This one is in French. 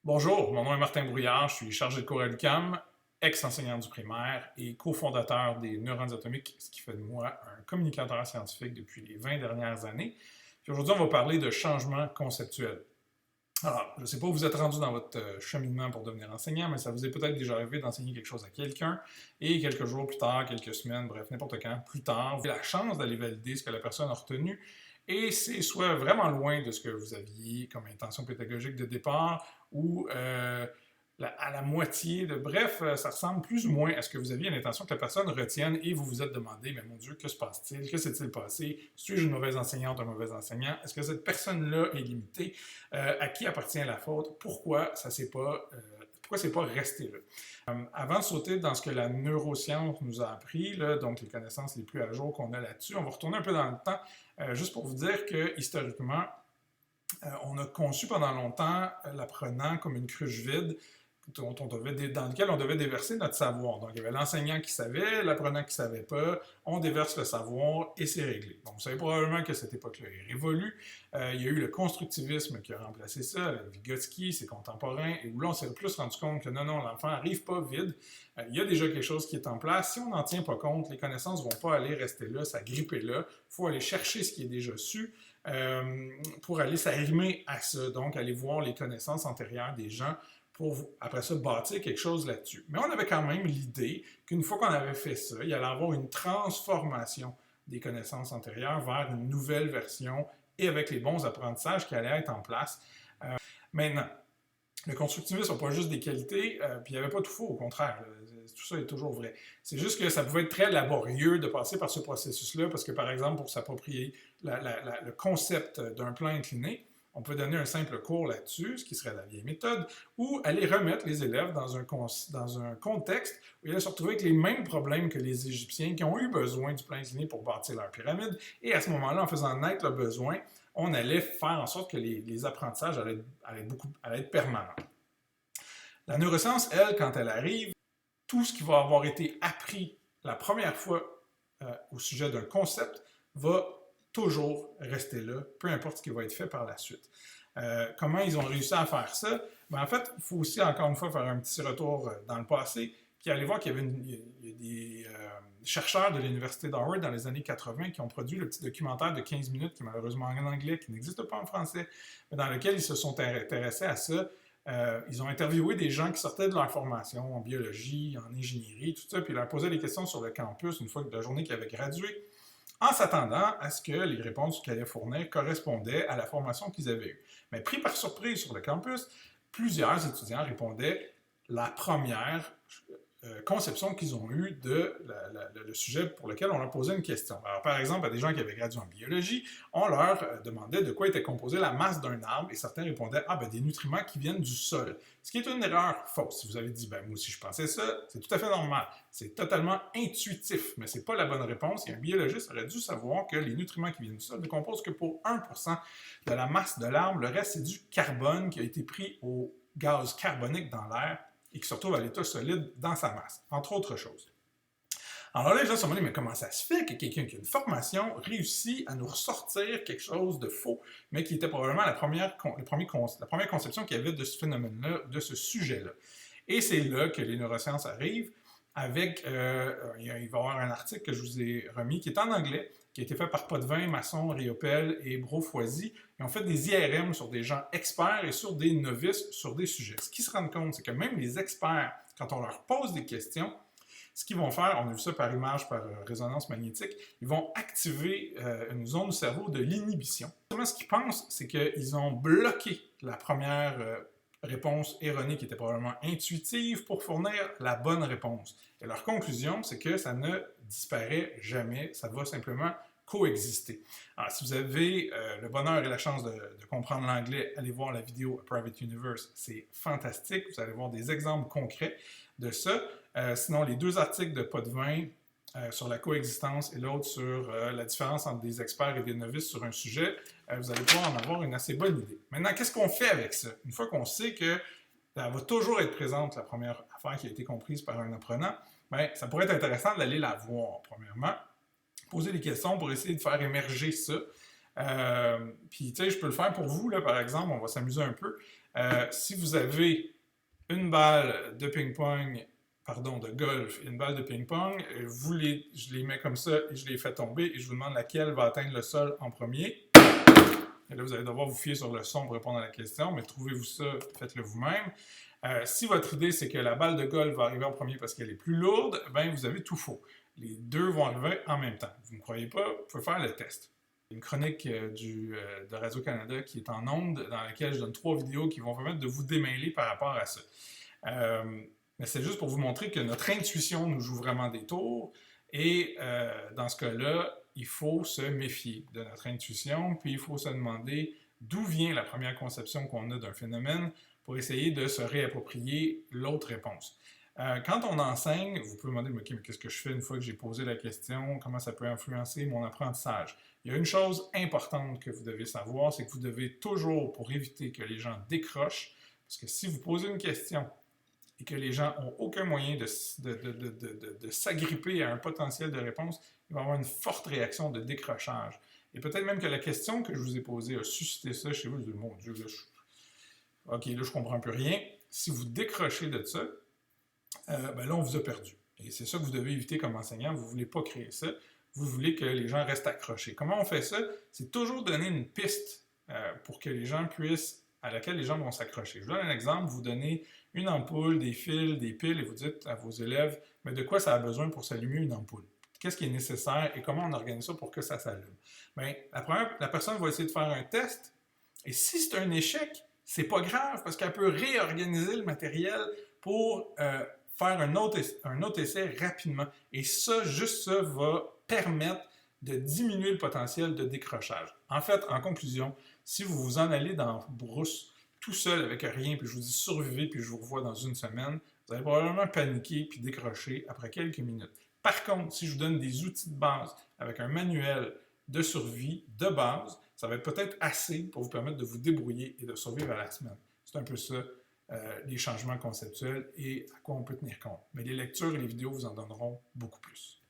Bonjour, mon nom est Martin Brouillard, je suis chargé de cours à l'UQAM, ex-enseignant du primaire et cofondateur des Neurones atomiques, ce qui fait de moi un communicateur scientifique depuis les 20 dernières années. Puis aujourd'hui, on va parler de changement conceptuel. Alors, je ne sais pas où vous êtes rendu dans votre cheminement pour devenir enseignant, mais ça vous est peut-être déjà arrivé d'enseigner quelque chose à quelqu'un, et quelques jours plus tard, quelques semaines, bref, n'importe quand, plus tard, vous avez la chance d'aller valider ce que la personne a retenu, et c'est soit vraiment loin de ce que vous aviez comme intention pédagogique de départ, ou à la moitié de... Bref, ça ressemble plus ou moins à ce que vous aviez l'intention que la personne retienne, et vous vous êtes demandé, mais mon Dieu, que se passe-t-il? Que s'est-il passé? Suis-je une mauvaise enseignante, un mauvais enseignant? Est-ce que cette personne-là est limitée? À qui appartient la faute? Pourquoi ça s'est pas... pourquoi c'est pas resté là? Avant de sauter dans ce que la neuroscience nous a appris, là, donc les connaissances les plus à jour qu'on a là-dessus, on va retourner un peu dans le temps, juste pour vous dire que historiquement, on a conçu pendant longtemps l'apprenant comme une cruche vide dans lequel on devait déverser notre savoir. Donc, il y avait l'enseignant qui savait, l'apprenant qui ne savait pas, on déverse le savoir et c'est réglé. Donc, vous savez probablement que cette époque-là est révolue. Il y a eu le constructivisme qui a remplacé ça, avec Vygotsky, ses contemporains, et où là, on s'est plus rendu compte que non, l'enfant n'arrive pas vide. Il y a déjà quelque chose qui est en place. Si on n'en tient pas compte, les connaissances ne vont pas aller rester là, s'agripper là. Il faut aller chercher ce qui est déjà su pour aller s'arrimer à ça. Donc, aller voir les connaissances antérieures des gens pour, après ça, bâtir quelque chose là-dessus. Mais on avait quand même l'idée qu'une fois qu'on avait fait ça, il allait y avoir une transformation des connaissances antérieures vers une nouvelle version et avec les bons apprentissages qui allaient être en place. Maintenant, le constructivisme n'a pas juste des qualités, puis il n'y avait pas tout faux, au contraire. Tout ça est toujours vrai. C'est juste que ça pouvait être très laborieux de passer par ce processus-là, parce que, par exemple, pour s'approprier le concept d'un plan incliné, on peut donner un simple cours là-dessus, ce qui serait la vieille méthode, ou aller remettre les élèves dans un contexte où ils allaient se retrouver avec les mêmes problèmes que les Égyptiens qui ont eu besoin du plan incliné pour bâtir leur pyramide. Et à ce moment-là, en faisant naître le besoin, on allait faire en sorte que les apprentissages allaient être permanents. La neuroscience, elle, quand elle arrive, tout ce qui va avoir été appris la première fois au sujet d'un concept va toujours rester là, peu importe ce qui va être fait par la suite. Comment ils ont réussi à faire ça? En fait, il faut aussi, encore une fois, faire un petit retour dans le passé, puis aller voir qu'il y avait des chercheurs de l'Université d'Harvard dans les années 80 qui ont produit le petit documentaire de 15 minutes, qui est malheureusement en anglais, qui n'existe pas en français, mais dans lequel ils se sont intéressés à ça. Ils ont interviewé des gens qui sortaient de leur formation en biologie, en ingénierie, tout ça, puis ils leur posaient des questions sur le campus une fois que la journée qu'ils avaient gradué, en s'attendant à ce que les réponses qu'ils allaient fournir correspondaient à la formation qu'ils avaient eue. Mais pris par surprise sur le campus, plusieurs étudiants répondaient la première conception qu'ils ont eue de le sujet pour lequel on leur posait une question. Alors, par exemple, à des gens qui avaient gradué en biologie, on leur demandait de quoi était composée la masse d'un arbre et certains répondaient « Ah, ben des nutriments qui viennent du sol ». Ce qui est une erreur fausse. Si vous avez dit « Ben moi aussi je pensais ça », c'est tout à fait normal. C'est totalement intuitif, mais c'est pas la bonne réponse. Et un biologiste aurait dû savoir que les nutriments qui viennent du sol ne composent que pour 1% de la masse de l'arbre. Le reste, c'est du carbone qui a été pris au gaz carbonique dans l'air et qui se retrouve à l'état solide dans sa masse, entre autres choses. Alors là, les gens se sont dit, mais comment ça se fait que quelqu'un qui a une formation réussit à nous ressortir quelque chose de faux, mais qui était probablement la première conception qu'il y avait de ce phénomène-là, de ce sujet-là. Et c'est là que les neurosciences arrivent avec, il va y avoir un article que je vous ai remis qui est en anglais, qui a été fait par Potvin, Masson, Riopel et Brofoisy. Ils ont fait des IRM sur des gens experts et sur des novices sur des sujets. Ce qu'ils se rendent compte, c'est que même les experts, quand on leur pose des questions, ce qu'ils vont faire, on a vu ça par image, par résonance magnétique, ils vont activer une zone du cerveau de l'inhibition. Ce qu'ils pensent, c'est qu'ils ont bloqué la première réponse erronée qui était probablement intuitive pour fournir la bonne réponse. Et leur conclusion, c'est que ça ne disparaît jamais, ça va simplement coexister. Alors, si vous avez le bonheur et la chance de comprendre l'anglais, allez voir la vidéo A Private Universe, c'est fantastique, vous allez voir des exemples concrets de ça. Sinon, les deux articles de Potvin sur la coexistence et l'autre sur la différence entre des experts et des novices sur un sujet, vous allez pouvoir en avoir une assez bonne idée. Maintenant, qu'est-ce qu'on fait avec ça? Une fois qu'on sait que elle va toujours être présente, la première affaire qui a été comprise par un apprenant, bien, ça pourrait être intéressant d'aller la voir, premièrement, poser des questions pour essayer de faire émerger ça. Puis, tu sais, je peux le faire pour vous, là, par exemple, on va s'amuser un peu. Si vous avez une balle de ping-pong, pardon, de golf et une balle de ping-pong, je les mets comme ça et je les fais tomber et je vous demande laquelle va atteindre le sol en premier. Et là, vous allez devoir vous fier sur le son pour répondre à la question, mais trouvez-vous ça, faites-le vous-même. Si votre idée, c'est que la balle de golf va arriver en premier parce qu'elle est plus lourde, ben vous avez tout faux. Les deux vont arriver en même temps. Vous ne me croyez pas? Vous pouvez faire le test. Une chronique de Radio-Canada qui est en ondes, dans laquelle je donne 3 vidéos qui vont permettre de vous démêler par rapport à ça. Mais c'est juste pour vous montrer que notre intuition nous joue vraiment des tours. Et dans ce cas-là, il faut se méfier de notre intuition, puis il faut se demander d'où vient la première conception qu'on a d'un phénomène pour essayer de se réapproprier l'autre réponse. Quand on enseigne, vous pouvez demander, OK, mais qu'est-ce que je fais une fois que j'ai posé la question? Comment ça peut influencer mon apprentissage? Il y a une chose importante que vous devez savoir, c'est que vous devez toujours, pour éviter que les gens décrochent, parce que si vous posez une question et que les gens n'ont aucun moyen de s'agripper à un potentiel de réponse, il va y avoir une forte réaction de décrochage. Et peut-être même que la question que je vous ai posée a suscité ça chez vous. Vous dites, mon Dieu, là, OK, là, je comprends plus rien. Si vous décrochez de ça, ben là, on vous a perdu. Et c'est ça que vous devez éviter comme enseignant. Vous ne voulez pas créer ça. Vous voulez que les gens restent accrochés. Comment on fait ça? C'est toujours donner une piste pour que les gens puissent, à laquelle les gens vont s'accrocher. Je vous donne un exemple. Vous donnez une ampoule, des fils, des piles, et vous dites à vos élèves, mais de quoi ça a besoin pour s'allumer une ampoule? Qu'est-ce qui est nécessaire et comment on organise ça pour que ça s'allume? Bien, la personne va essayer de faire un test, et si c'est un échec, c'est pas grave, parce qu'elle peut réorganiser le matériel pour faire un autre essai rapidement. Et ça, juste ça, va permettre de diminuer le potentiel de décrochage. En fait, en conclusion, si vous vous en allez dans la brousse tout seul avec rien, puis je vous dis survivez, puis je vous revois dans une semaine, vous allez probablement paniquer puis décrocher après quelques minutes. Par contre, si je vous donne des outils de base avec un manuel de survie de base, ça va être peut-être assez pour vous permettre de vous débrouiller et de survivre à la semaine. C'est un peu ça, les changements conceptuels et à quoi on peut tenir compte. Mais les lectures et les vidéos vous en donneront beaucoup plus.